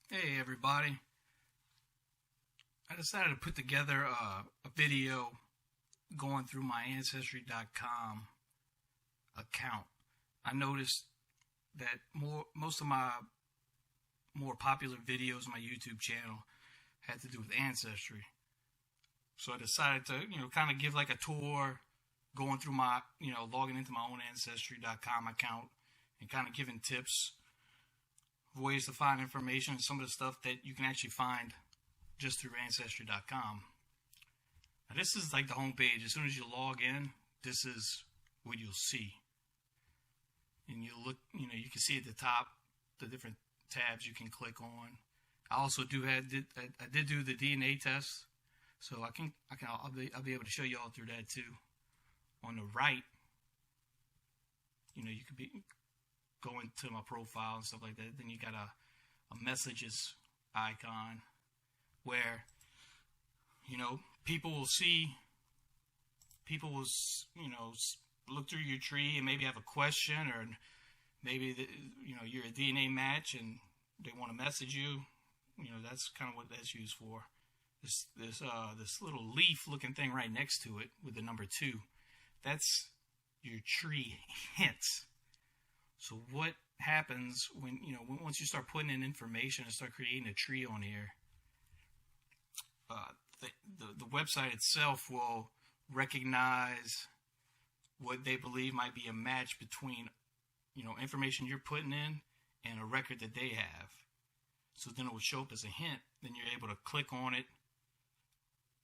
Hey everybody, I decided to put together a video going through my Ancestry.com account. I noticed that most of my more popular videos on my YouTube channel had to do with ancestry. So I decided to, kind of give like a tour going through my, logging into my own Ancestry.com account and kind of giving tips, ways to find information, some of the stuff that you can actually find just through Ancestry.com. Now this is like the homepage. As soon as you log in, this is what you'll see. And you look, you can see at the top the different tabs you can click on. I also I did do the DNA test, so I'll be able to show you all through that too. On the right, you could be going to my profile and stuff like that. Then you got a messages icon where people will look through your tree and maybe have a question, or maybe you're a DNA match and they want to message you. That's kind of what that's used for. This little leaf looking thing right next to it with the number 2, that's your tree hints. So what happens when once you start putting in information and start creating a tree on here, the website itself will recognize what they believe might be a match between information you're putting in and a record that they have. So then it will show up as a hint. Then you're able to click on it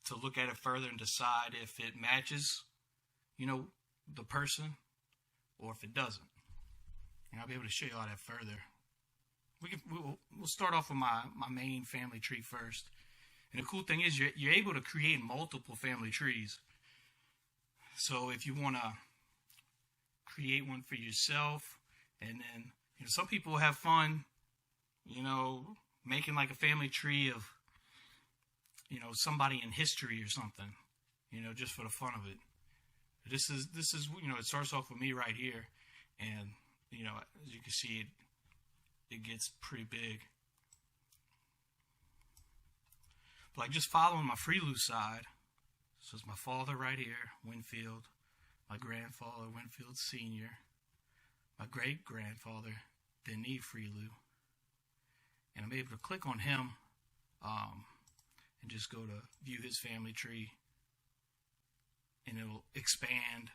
to look at it further and decide if it matches the person or if it doesn't. And I'll be able to show you all that further. We'll start off with my main family tree first. And the cool thing is you're able to create multiple family trees. So if you want to create one for yourself, and then some people have fun, making like a family tree of somebody in history or something, just for the fun of it. This is it starts off with me right here, and as you can see, it gets pretty big. But like just following my Friloux side, so it's my father right here, Winfield, my grandfather, Winfield Sr., my great-grandfather, Denis Friloux, and I'm able to click on him and just go to view his family tree, and it'll expand.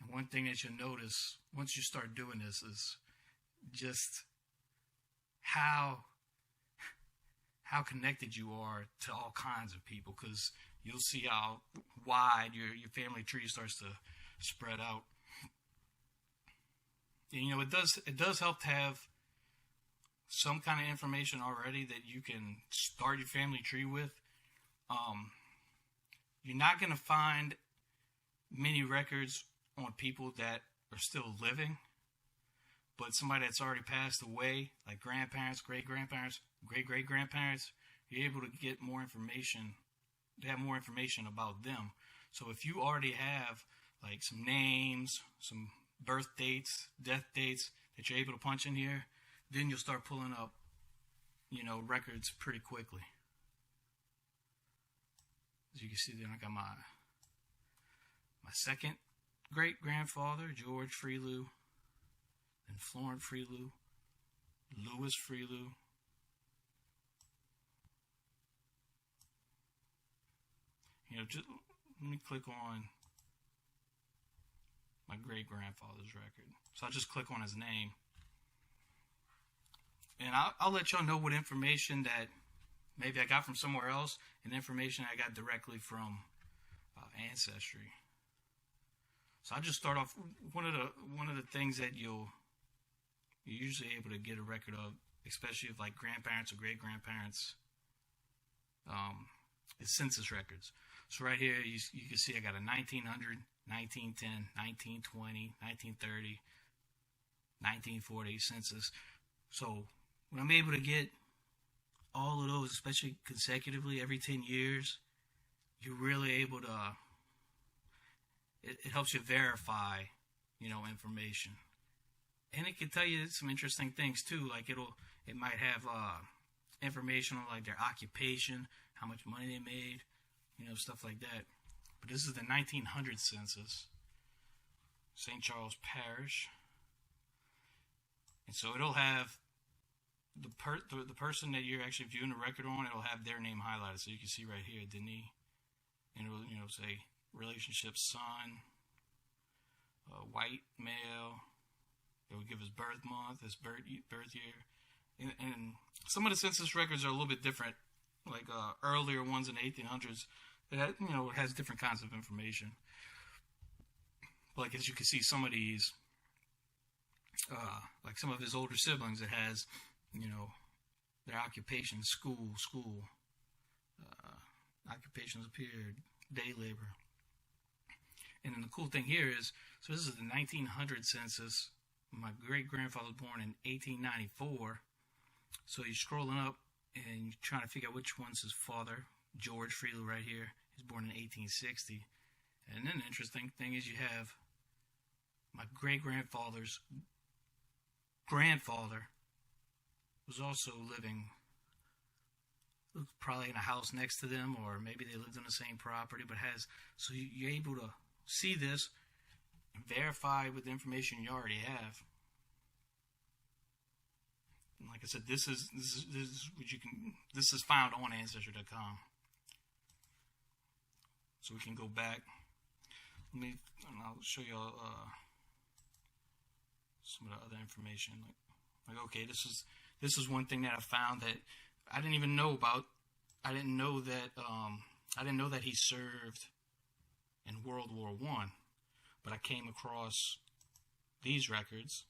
And one thing that you'll notice once you start doing this is just how connected you are to all kinds of people, because you'll see how wide your family tree starts to spread out. And, it does help to have some kind of information already that you can start your family tree with. You're not going to find many records on people that are still living, but somebody that's already passed away, like grandparents, great-grandparents, great-great-grandparents, you're able to get more information, to have more information about them. So if you already have like some names, some birth dates, death dates that you're able to punch in here, then you'll start pulling up, records pretty quickly. As you can see, then I got my second great-grandfather, George Friloux, then Florent Friloux, Louis Friloux, just let me click on my great-grandfather's record. So I'll just click on his name, and I'll let y'all know what information that maybe I got from somewhere else and information I got directly from Ancestry. So I'll just start off. One of the things that you're usually able to get a record of, especially if like grandparents or great-grandparents, is Census Records. So right here, you can see I got a 1900, 1910, 1920, 1930, 1940 census. So when I'm able to get all of those, especially consecutively every 10 years, you're really able to it helps you verify, information. And it can tell you some interesting things too. Like it might have information on like their occupation, how much money they made, stuff like that. But this is the 1900 census, St. Charles Parish, and so it'll have the person that you're actually viewing the record on. It'll have their name highlighted, so you can see right here, Denis, and it'll say relationship son, white male. It will give his birth month, his birth year, and some of the census records are a little bit different. Like earlier ones in the 1800s, it has different kinds of information. Like as you can see, some of these, like some of his older siblings, it has, their occupation, school, occupations appeared, day labor. And then the cool thing here is, so this is the 1900 census. My great-grandfather was born in 1894. So you're scrolling up and you're trying to figure out which one's his father. George Friloux right here. He's born in 1860. And then the interesting thing is you have my great-grandfather's grandfather was also living probably in a house next to them, or maybe they lived on the same property, but so you're able to see this and verify with the information you already have. And like I said, this is what you can. This is found on Ancestry.com. So we can go back. And I'll show you some of the other information. Like okay, this is one thing that I found that I didn't even know about. I didn't know that he served in World War I, but I came across these records.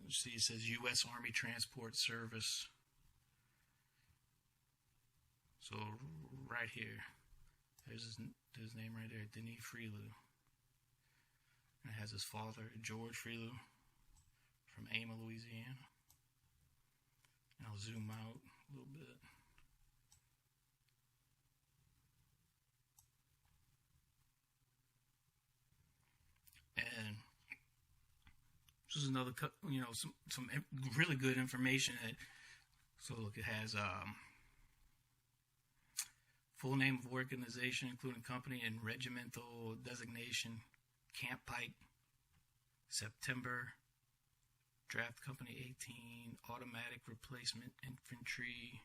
See, it says U.S. Army Transport Service. So right here, there's his name right there, Denis Friloux. And it has his father, George Friloux, from Ames, Louisiana. And I'll zoom out a little bit. And this is another, some really good information. So look, it has full name of organization, including company and regimental designation, Camp Pike, September, Draft Company 18, Automatic Replacement Infantry.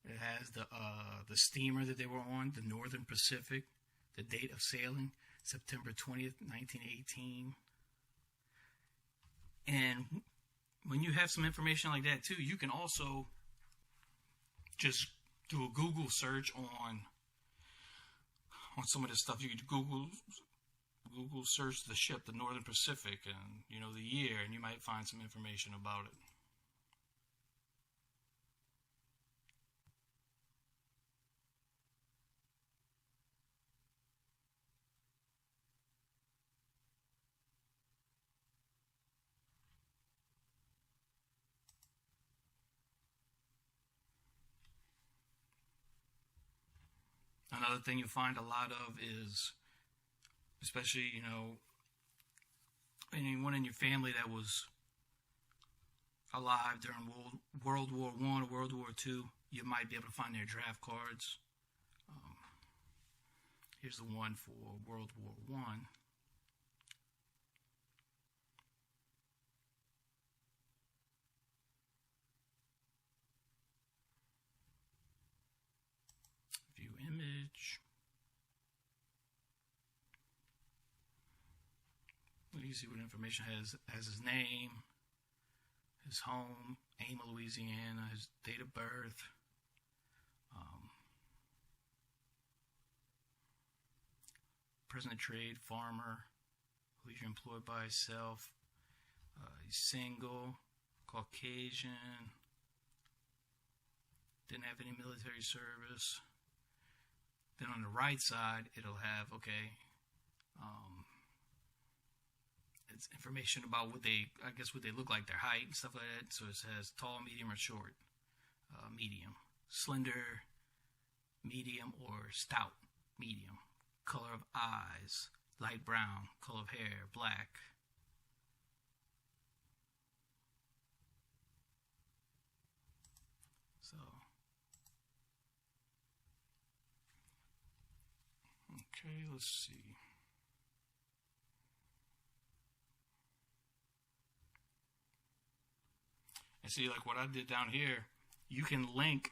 It has the steamer that they were on, the Northern Pacific, the date of sailing, September 20th, 1918. And when you have some information like that too, you can also just do a Google search on some of this stuff. You could Google search the ship, the Northern Pacific, and the year, and you might find some information about it. Another thing you find a lot of is, especially, anyone in your family that was alive during World War I or World War II, you might be able to find their draft cards. Here's the one for World War I. View image. You see what information has his name, his home, Ames, Louisiana, his date of birth, present trade, farmer, who he's employed by himself, he's single, Caucasian, didn't have any military service. Then on the right side, it'll have, it's information about what they look like, their height and stuff like that. So it says tall, medium, or short. Medium. Slender, medium, or stout, medium. color of eyes, light brown, color of hair, black. So, okay, let's see. And see, like what I did down here, you can link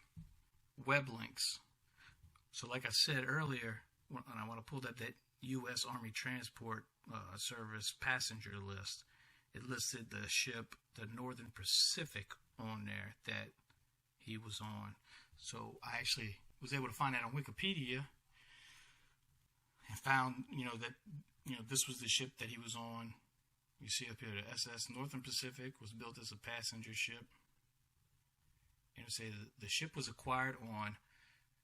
web links. So like I said earlier, when I want to pull that U.S. Army Transport Service passenger list, it listed the ship, the Northern Pacific, on there that he was on. So I actually was able to find that on Wikipedia and found, that, this was the ship that he was on. You see up here, the SS Northern Pacific was built as a passenger ship. And it say the ship was acquired on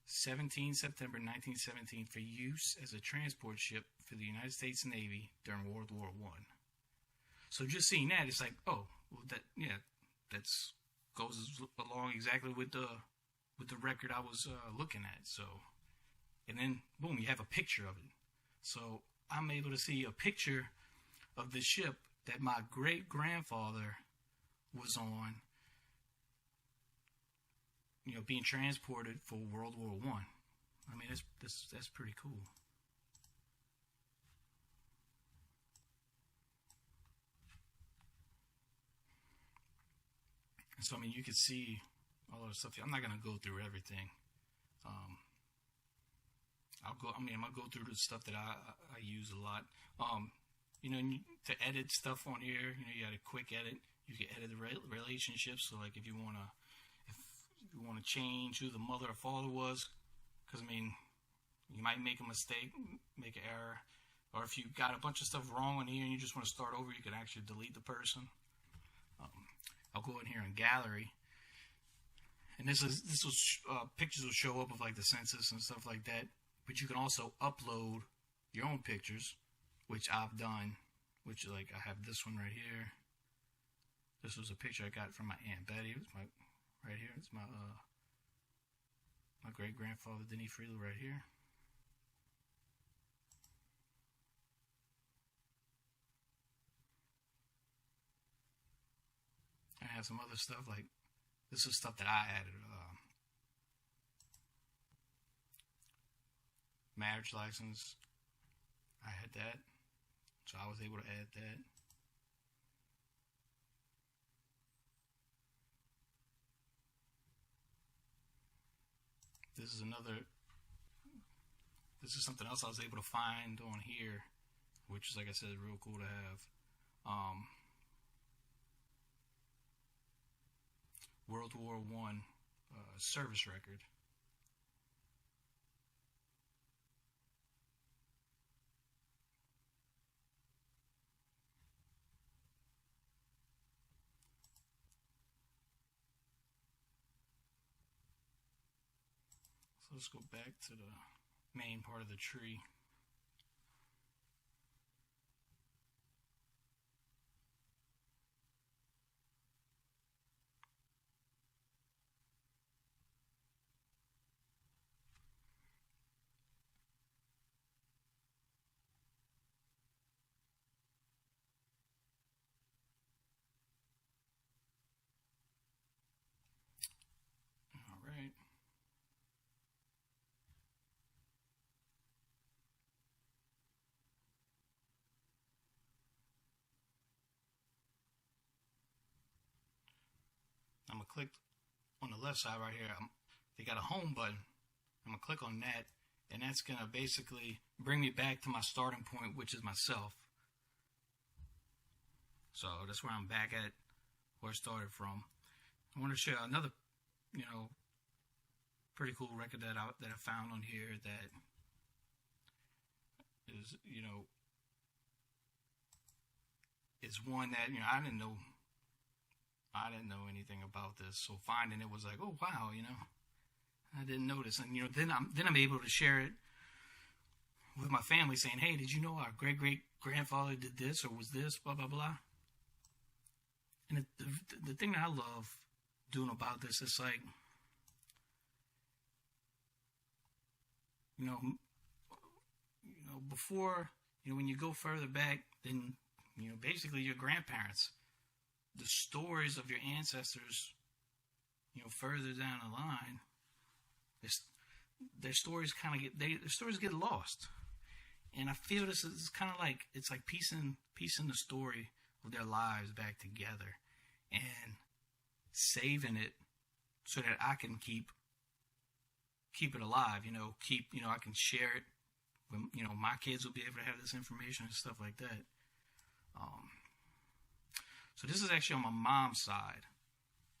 17 September 1917 for use as a transport ship for the United States Navy during World War I. So just seeing that, it's like, oh, well, that's goes along exactly with the record I was looking at. So, and then boom, you have a picture of it. So I'm able to see a picture of the ship that my great grandfather was on, being transported for World War I. I mean, that's pretty cool. And so, I mean, you can see all of the stuff. I'm not going to go through everything. I'm going to go through the stuff that I use a lot. To edit stuff on here, you got a quick edit. You can edit the relationships. So, like, if you want to change who the mother or father was, because, I mean, you might make a mistake, make an error. Or if you got a bunch of stuff wrong on here and you just want to start over, you can actually delete the person. I'll go in here in gallery, and pictures will show up of like the census and stuff like that. But you can also upload your own pictures, which I've done. Which, like, I have this one right here. This was a picture I got from my Aunt Betty. It's right here. It's my great grandfather Denny Friloux right here. I have some other stuff, like, this is stuff that I added. Marriage license, I had that, so I was able to add that. This is something else I was able to find on here, which is, like I said, real cool to have. World War I service record. So let's go back to the main part of the tree. Alright. I'm going to click on the left side right here. They got a home button. I'm going to click on that, and that's going to basically bring me back to my starting point, which is myself. So that's where I'm back at, where I started from. I want to share another, pretty cool record that I found on here that is, is one that, I didn't know anything about this. So finding it was like, oh wow, I didn't notice. And then I'm able to share it with my family, saying, hey, did you know our great grandfather did this or was this, blah blah blah. And the thing that I love doing about this is like, before, when you go further back, then, basically your grandparents, the stories of your ancestors, further down the line, their stories get lost. And I feel this is kind of like, it's like piecing the story of their lives back together and saving it so that I can keep it alive, I can share it when, my kids will be able to have this information and stuff like that. So this is actually on my mom's side.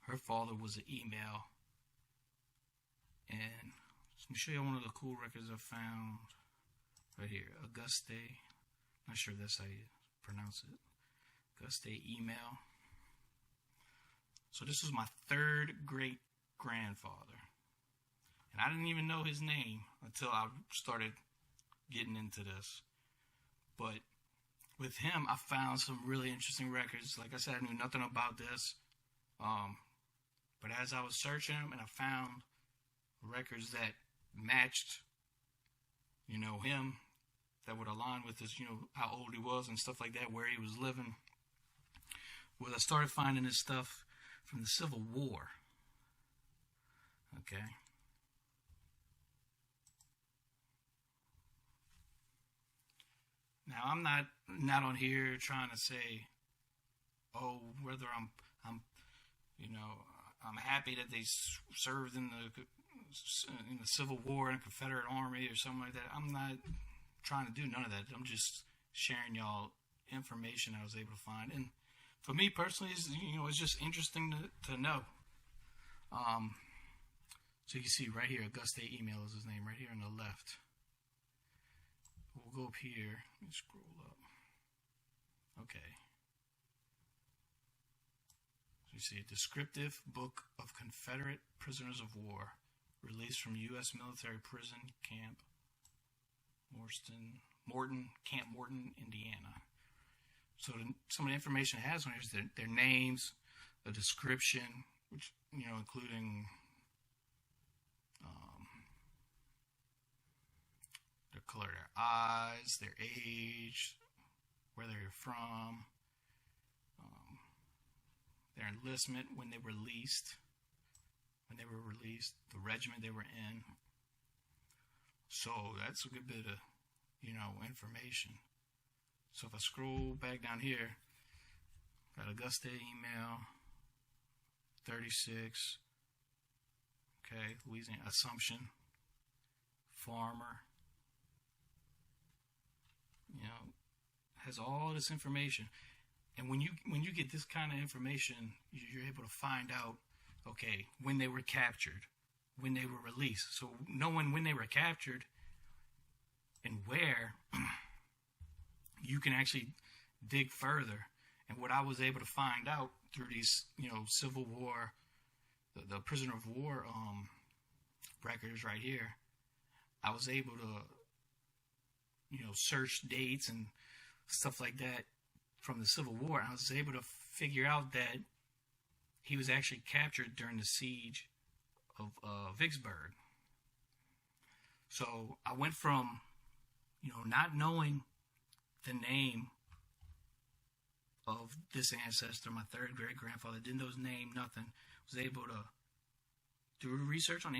Her father was an email. And let me show you one of the cool records I found right here. Auguste. Not sure if that's how you pronounce it. Auguste email. So this was my third great grandfather. And I didn't even know his name until I started getting into this. But with him, I found some really interesting records. Like I said, I knew nothing about this. But as I was searching them, and I found records that matched, him, that would align with his, how old he was and stuff like that, where he was living. Well, I started finding this stuff from the Civil War. Okay. Now, I'm not on here trying to say, whether I'm happy that they served in the Civil War and Confederate Army or something like that. I'm not trying to do none of that. I'm just sharing y'all information I was able to find. And for me personally, it's just interesting to know. So you can see right here, Auguste email is his name, right here on the left. We'll go up here. Let me scroll up. Okay. So you see a descriptive book of Confederate prisoners of war released from U.S. military prison Camp Morton, Indiana. So some of the information it has on here is their names, a description, which, including the color of their eyes, their age, where they're from, their enlistment, when they were released, the regiment they were in. So that's a good bit of, information. So if I scroll back down here, got Auguste email, 36, okay, Louisiana, Assumption, farmer, has all this information. And when you get this kind of information, you're able to find out, okay, when they were captured, when they were released. So knowing when they were captured and where, you can actually dig further. And what I was able to find out through these, Civil War, the prisoner of war records right here, I was able to, search dates and stuff like that from the Civil War. I was able to figure out that he was actually captured during the siege of Vicksburg. So I went from, not knowing the name of this ancestor, my third great grandfather, didn't know his name, nothing. Was able to do research on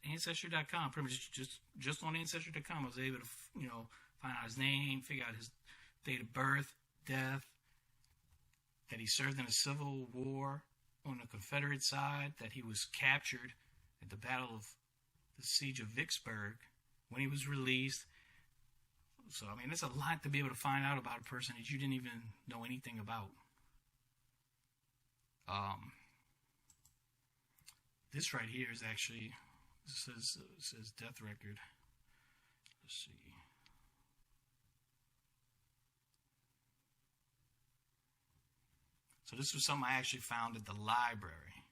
Ancestry.com, pretty much just on Ancestry.com. I was able to, find out his name, figure out his date of birth, death, that he served in a Civil War on the Confederate side, that he was captured at the Battle of the Siege of Vicksburg, when he was released. So, it's a lot to be able to find out about a person that you didn't even know anything about. This right here is actually, it says death record. Let's see. So this was something I actually found at the library.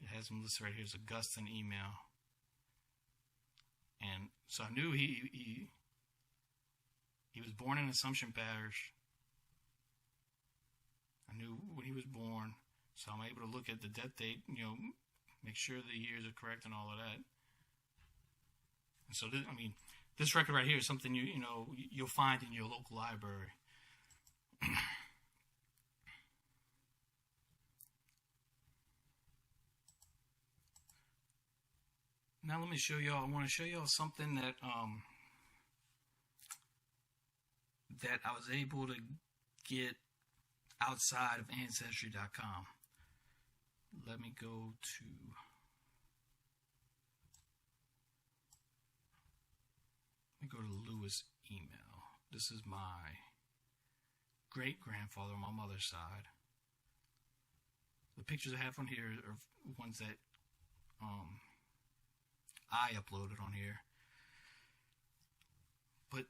It has him listed right here as Augustine email. And so I knew he was born in Assumption Parish. I knew when he was born. So I'm able to look at the death date, make sure the years are correct and all of that. And so, this record right here is something you'll find in your local library. Now let me show y'all. I want to show y'all something that that I was able to get outside of Ancestry.com. Let me go to Louis' email. This is my great-grandfather on my mother's side. The pictures I have on here are ones that I uploaded on here. But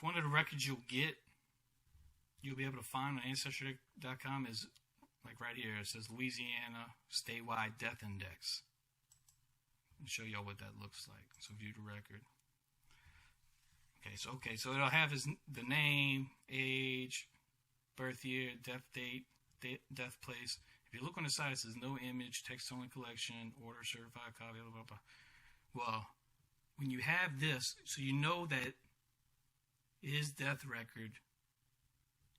one of the records you'll be able to find on Ancestry.com is like right here. It says Louisiana Statewide Death Index. I'll show y'all what that looks like. So view the record. Okay, so it'll have the name, age, birth year, death date, death place. If you look on the side, it says no image, text only collection, order certified copy, blah, blah, blah. Well, when you have this, so you know that his death record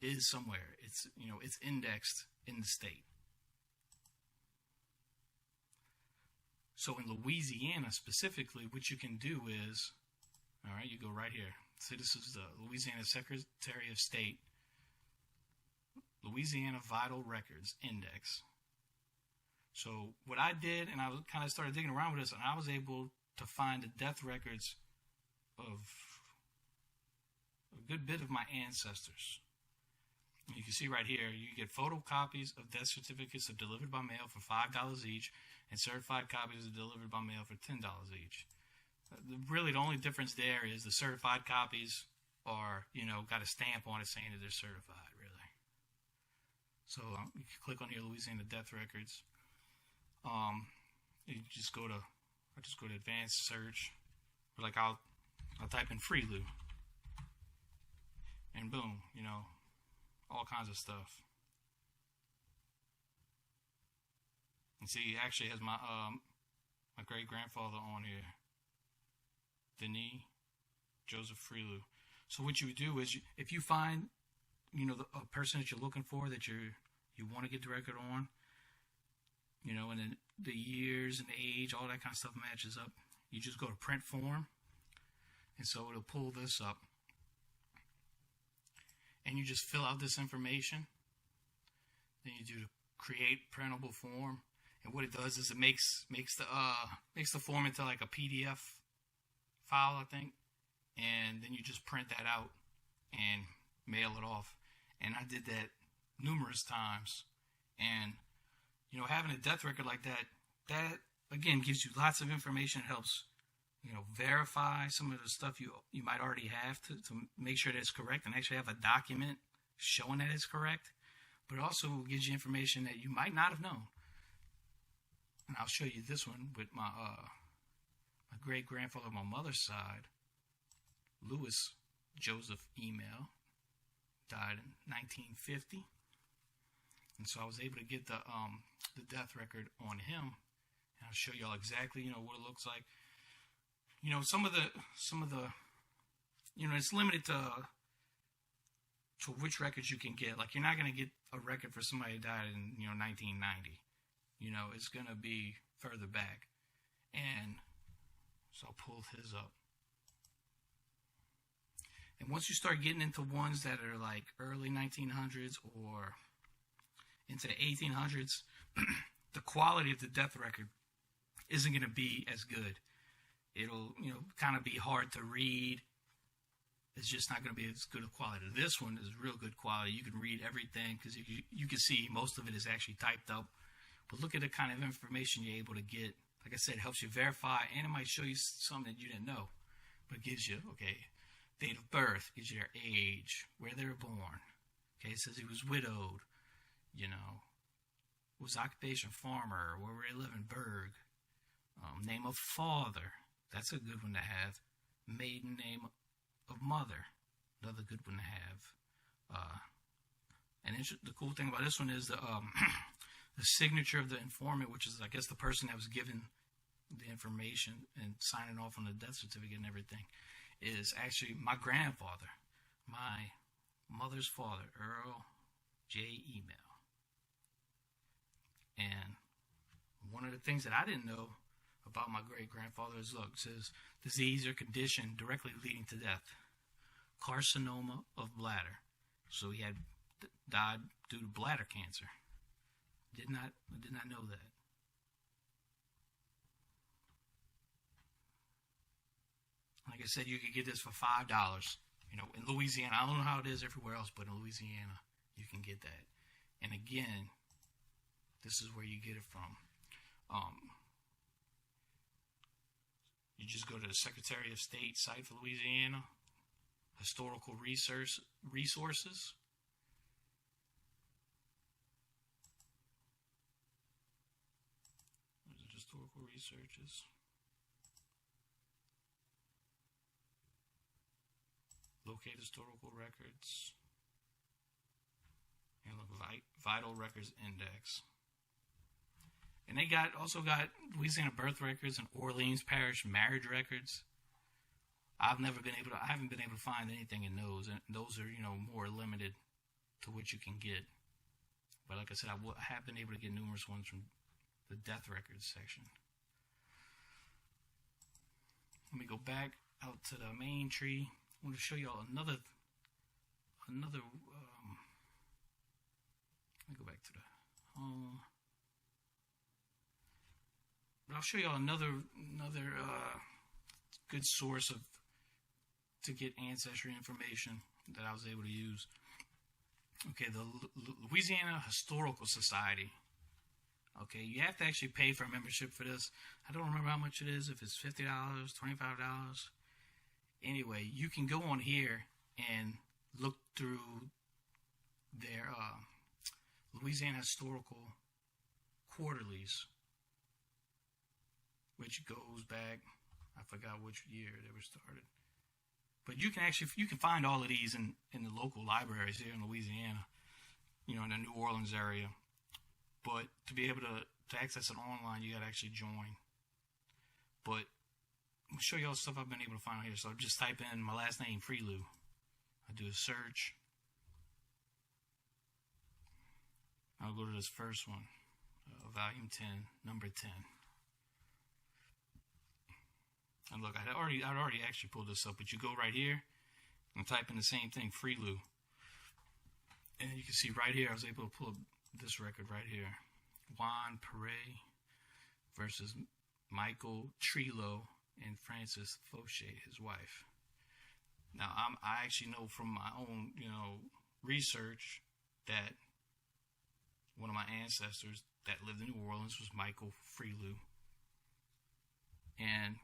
is somewhere. It's indexed in the state. So in Louisiana specifically, what you can do is, all right, you go right here. So this is the Louisiana Secretary of State, Louisiana Vital Records Index. So what I did, and I kind of started digging around with this, and I was able to find the death records of a good bit of my ancestors. You can see right here, you get photocopies of death certificates that are delivered by mail for $5 each, and certified copies are delivered by mail for $10 each. Really, the only difference there is the certified copies are, got a stamp on it saying that they're certified, really. So you can click on here, Louisiana Death Records. You just go to, advanced search. Or like I'll type in Friloux, and boom, all kinds of stuff. And see, it actually has my great grandfather on here, Denis Joseph Friloux. So what you would do is, if you find, a person that you're looking for that you want to get the record on, and then the years and age, all that kind of stuff matches up, you just go to print form, and so it'll pull this up, and you just fill out this information. Then you do the create printable form, and what it does is it makes the form into like a PDF file, I think, and then you just print that out and mail it off. And I did that numerous times, and having a death record like that again gives you lots of information. It helps verify some of the stuff you might already have to make sure that it's correct, and actually have a document showing that it's correct. But it also gives you information that you might not have known. And I'll show you this one with my great grandfather on my mother's side, Louis Joseph Email, died in 1950, and so I was able to get the death record on him, and I'll show y'all exactly what it looks like. Some of the it's limited to which records you can get. Like, you're not going to get a record for somebody who died in 1990. It's going to be further back, and so I'll pull his up. And once you start getting into ones that are like early 1900s or into the 1800s, the quality of the death record isn't going to be as good. It'll, kind of be hard to read. It's just not going to be as good of quality. This one is real good quality. You can read everything because you can see most of it is actually typed up. But look at the kind of information you're able to get. Like I said, it helps you verify, and it might show you something that you didn't know. But it gives you, date of birth, gives you their age, where they were born. It says he was widowed, was occupation farmer, where they live in Berg. Name of father, that's a good one to have. Maiden name of mother, another good one to have. And the cool thing about this one is the signature of the informant, which is, I guess, the person that was given the information and signing off on the death certificate and everything. is actually my grandfather, my mother's father, Earl J. Email. And one of the things that I didn't know about my great-grandfather is, look, it says disease or condition directly leading to death. Carcinoma of bladder. So he had died due to bladder cancer. Did not know that. Like I said, you could get this for $5. You know, in Louisiana, I don't know how it is everywhere else, but in Louisiana, you can get that. And again, this is where you get it from. You just go to the Secretary of State site for Louisiana, historical resources. There's historical researches. Locate historical records. And look, Vital Records Index. And they also got Louisiana birth records and Orleans Parish marriage records. I haven't been able to find anything in those, and those are, more limited to what you can get. But like I said, I have been able to get numerous ones from the death records section. Let me go back out to the main tree. I want to show y'all another. Let me go back to the home. But I'll show y'all another good source to get ancestry information that I was able to use. Okay, the Louisiana Historical Society. Okay, you have to actually pay for a membership for this. I don't remember how much it is, if it's $50, $25. Anyway, you can go on here and look through their Louisiana Historical Quarterlies, which goes back, I forgot which year they were started. But you can find all of these in the local libraries here in Louisiana, in the New Orleans area. But to be able to access it online, you got to actually join. But I'll show you all the stuff I've been able to find here. So I just type in my last name, Friloux. I do a search. I'll go to this first one, volume 10, number 10. And look, I'd already actually pulled this up, but you go right here and type in the same thing, Friloux. And you can see right here, I was able to pull up this record right here. Juan Perret versus Michael Friloux and Frances Fauché, his wife. Now, I actually know from my own, research that one of my ancestors that lived in New Orleans was Michael Friloux. And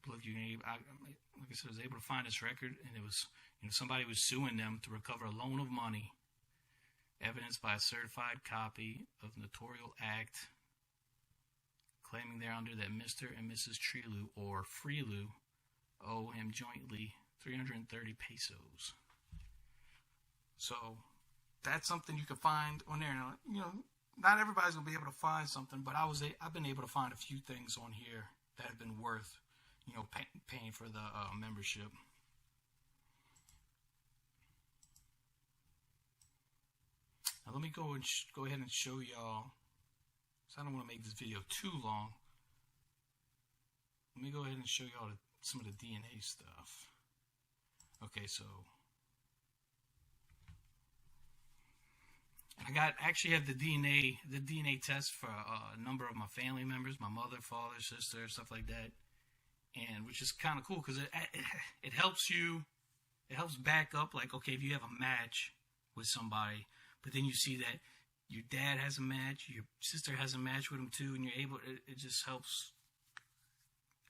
look, like I said, I was able to find this record, and it was, somebody was suing them to recover a loan of money, evidenced by a certified copy of the Notarial Act, claiming thereunder that Mr. and Mrs. Friloux, or Friloux, owe him jointly 330 pesos. So that's something you can find on there. Now, not everybody's gonna be able to find something, but I've been able to find a few things on here that have been worth, paying for the membership. Now let me go ahead and show y'all. So I don't want to make this video too long. Let me go ahead and show y'all some of the DNA stuff. Okay, so I actually have the DNA test for a number of my family members, my mother, father, sister, stuff like that, and which is kind of cool because it helps you. It helps back up, like, okay, if you have a match with somebody, but then you see that your dad has a match, your sister has a match with him too, and you're able. It just helps.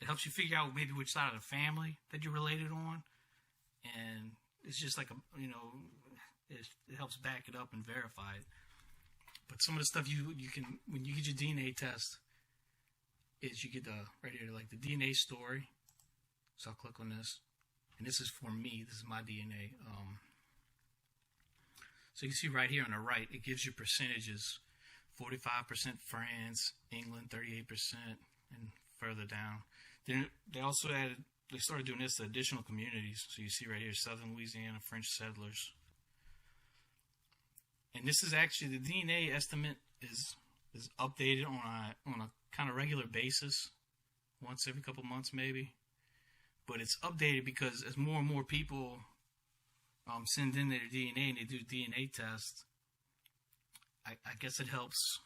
It helps you figure out maybe which side of the family that you're related on, and it's just like it helps back it up and verify it. But some of the stuff you can, when you get your DNA test, is you get right here, like the DNA story. So I'll click on this, and this is for me. This is my DNA. So you can see right here on the right, it gives you percentages: 45% France, England 38%, and further down. Then they also added they started doing this to additional communities. So you see right here, Southern Louisiana, French settlers. And this is actually, the DNA estimate is updated on a kind of regular basis, once every couple months maybe. But it's updated because as more and more people send in their DNA and they do DNA tests, I guess it helps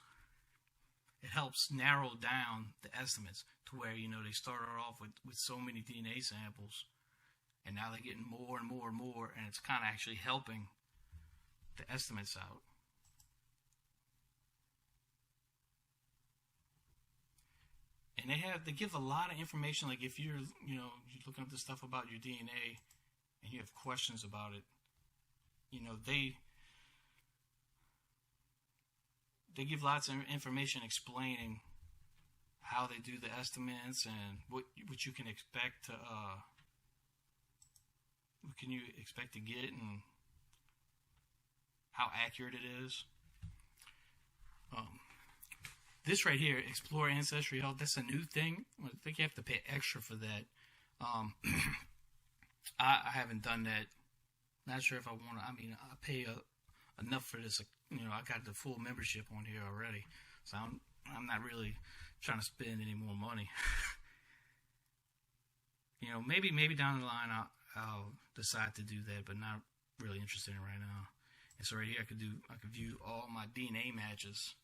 narrow down the estimates to where, they started off with so many DNA samples, and now they're getting more and more and more, and it's kind of actually helping the estimates out. And they give a lot of information. Like if you're looking up this stuff about your DNA and you have questions about it, they give lots of information explaining how they do the estimates and what you can expect to get and how accurate it is. This right here, Explore Ancestry Health, that's a new thing. I think you have to pay extra for that. I haven't done that. Not sure if I want to. I mean, I pay enough for this. I got the full membership on here already, so I'm not really trying to spend any more money. Maybe down the line I'll decide to do that, but not really interested in it right now. And so right here I could view all my DNA matches.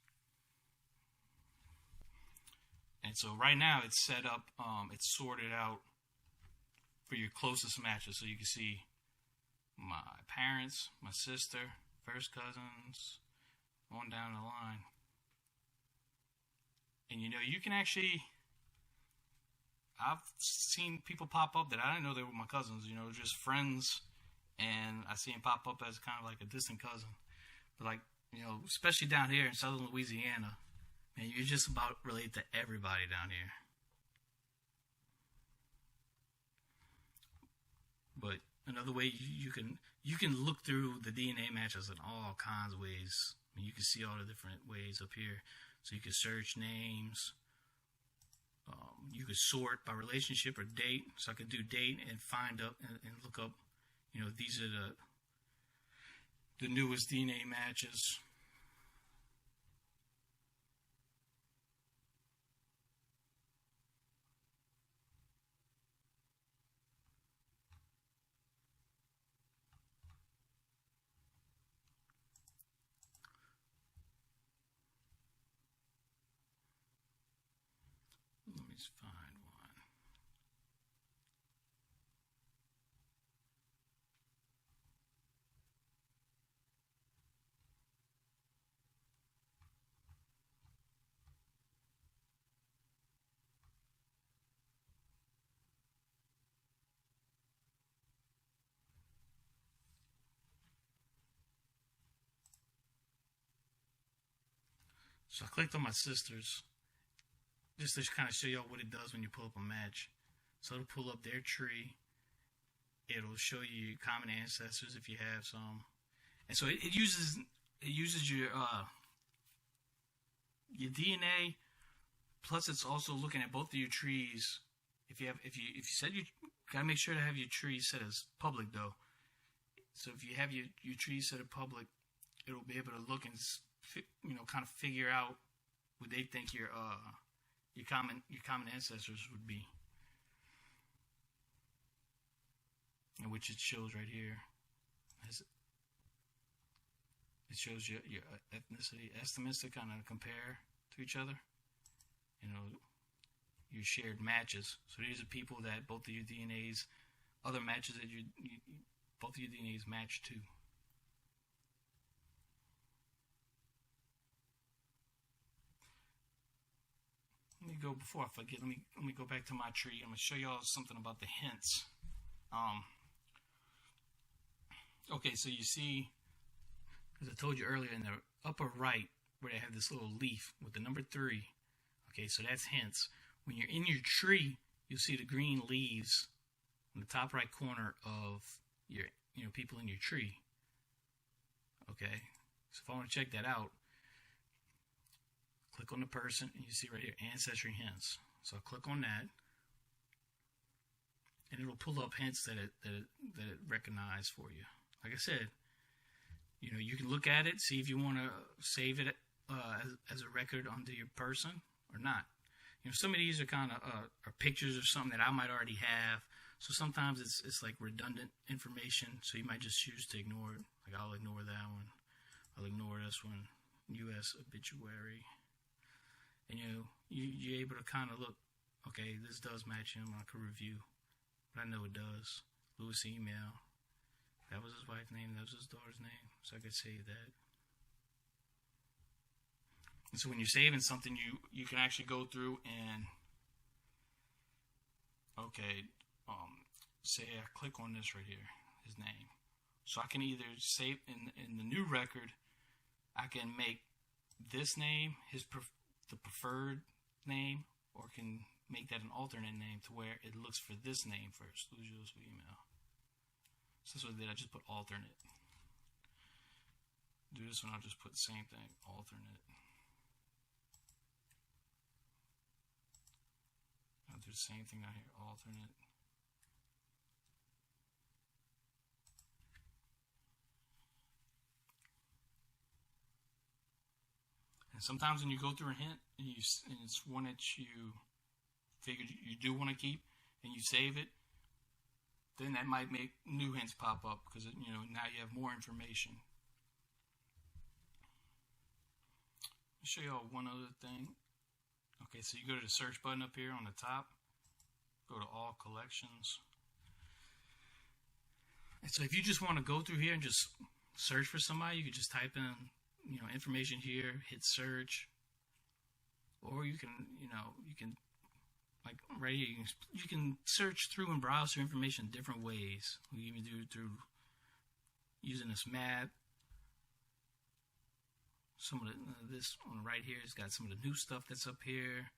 And so right now it's set up, it's sorted out for your closest matches. So you can see my parents, my sister, first cousins, on down the line. And you can actually, I've seen people pop up that I didn't know they were my cousins, just friends. And I see them pop up as kind of like a distant cousin. But especially down here in Southern Louisiana, man, you're just about related to everybody down here. But another way you can look through the DNA matches in all kinds of ways. I mean, you can see all the different ways up here. So you can search names. You could sort by relationship or date. So I could do date and find up and look up. These are the newest DNA matches. Let me find one. So I clicked on my sister's, just to kind of show y'all what it does when you pull up a match. So it'll pull up their tree. It'll show you common ancestors if you have some, and so it uses your DNA. Plus, it's also looking at both of your trees. If you said you gotta make sure to have your tree set as public though. So if you have your tree set as public, it'll be able to look and kind of figure out what they think your common ancestors would be, and which it shows right here. It shows your ethnicity estimates to kind of compare to each other. Your shared matches. So these are people that both of your DNAs, other matches that both of your DNAs match to. Let me go, before I forget, let me go back to my tree. I'm going to show y'all something about the hints. Okay, so you see, as I told you earlier, in the upper right, where they have this little leaf with the number 3. Okay, so that's hints. When you're in your tree, you'll see the green leaves in the top right corner of your, people in your tree. Okay, so if I want to check that out, click on the person, and you see right here, Ancestry Hints. So I'll click on that. and it'll pull up hints that it recognizes for you. Like I said, you can look at it, see if you want to save it as a record onto your person or not. Some of these are kind of are pictures of something that I might already have. So sometimes it's like redundant information. So you might just choose to ignore it. Like I'll ignore that one. I'll ignore this one. U.S. obituary. And you're able to kind of look. Okay, this does match him. I could review, but I know it does. Louis email. That was his wife's name. That was his daughter's name. So I could save that. And so when you're saving something, you can actually go through and say I click on this right here, his name. So I can either save in the new record, I can make this name the preferred name, or can make that an alternate name to where it looks for this name first. Louisiana email. So that's what I did. I just put alternate. Do this one. I'll just put the same thing, alternate. I'll do the same thing down here, alternate. And sometimes when you go through a hint and it's one that you figured you do want to keep and you save it, then that might make new hints pop up because now you have more information. I'll show you all one other thing. Okay, so you go to the search button up here on the top, go to all collections. And so if you just want to go through here and just search for somebody, you could just type in information here, hit search, or you can like right here, you can search through and browse through information different ways. We even do it through using this map. Some of this on the right here has got some of the new stuff that's up here.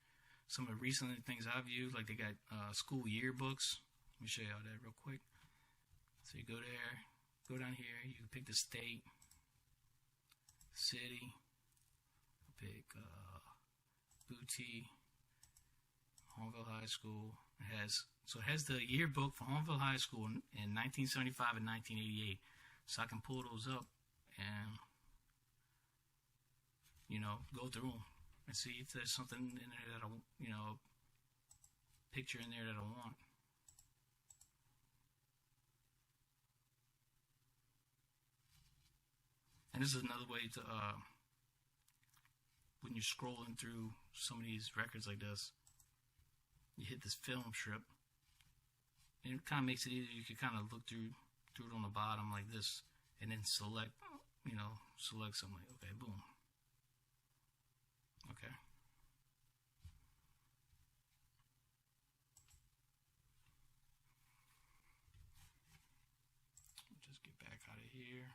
Some of the recent things I've used, like they got school yearbooks. Let me show you all that real quick. So you go there, go down here, you can pick the state, city, pick Booty, Homeville High School. It has the yearbook for Homeville High School in 1975 and 1988. So I can pull those up and go through them and see if there's something in there that I picture in there that I want. And this is another way to when you're scrolling through some of these records like this, you hit this film strip, and it kind of makes it easier. You can kind of look through it on the bottom like this, and then select something like, okay, boom. Okay. Just get back out of here.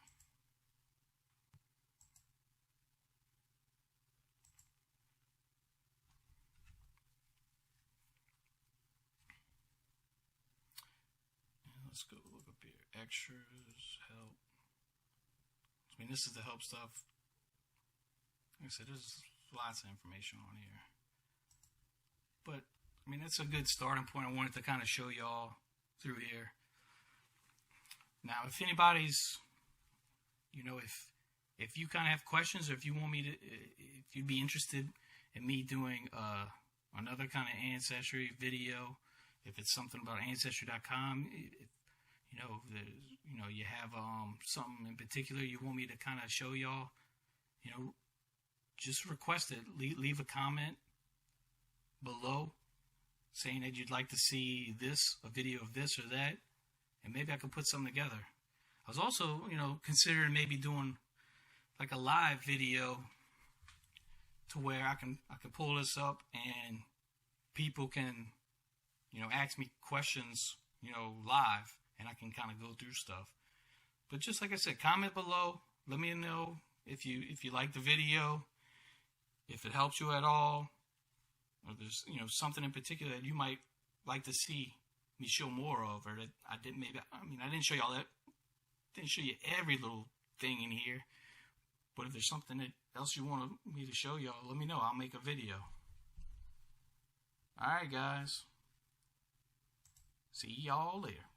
Let's go look up here. Extras, help. I mean, this is the help stuff. Like I said, there's lots of information on here. But, I mean, that's a good starting point. I wanted to kind of show y'all through here. Now, if anybody's, if you kind of have questions, or if you want me to, if you'd be interested in me doing another kind of ancestry video, if it's something about Ancestry.com, you have something in particular you want me to kind of show y'all, just request it. Leave a comment below saying that you'd like to see a video of this or that, and maybe I can put something together. I was also, considering maybe doing like a live video to where I can pull this up and people can, ask me questions, live, and I can kind of go through stuff. But just like I said, comment below. Let me know if you like the video, if it helps you at all, or there's something in particular that you might like to see me show more of, or that I didn't I didn't show you all that. Didn't show you every little thing in here. But if there's something else you want me to show y'all, let me know. I'll make a video. Alright, guys. See y'all later.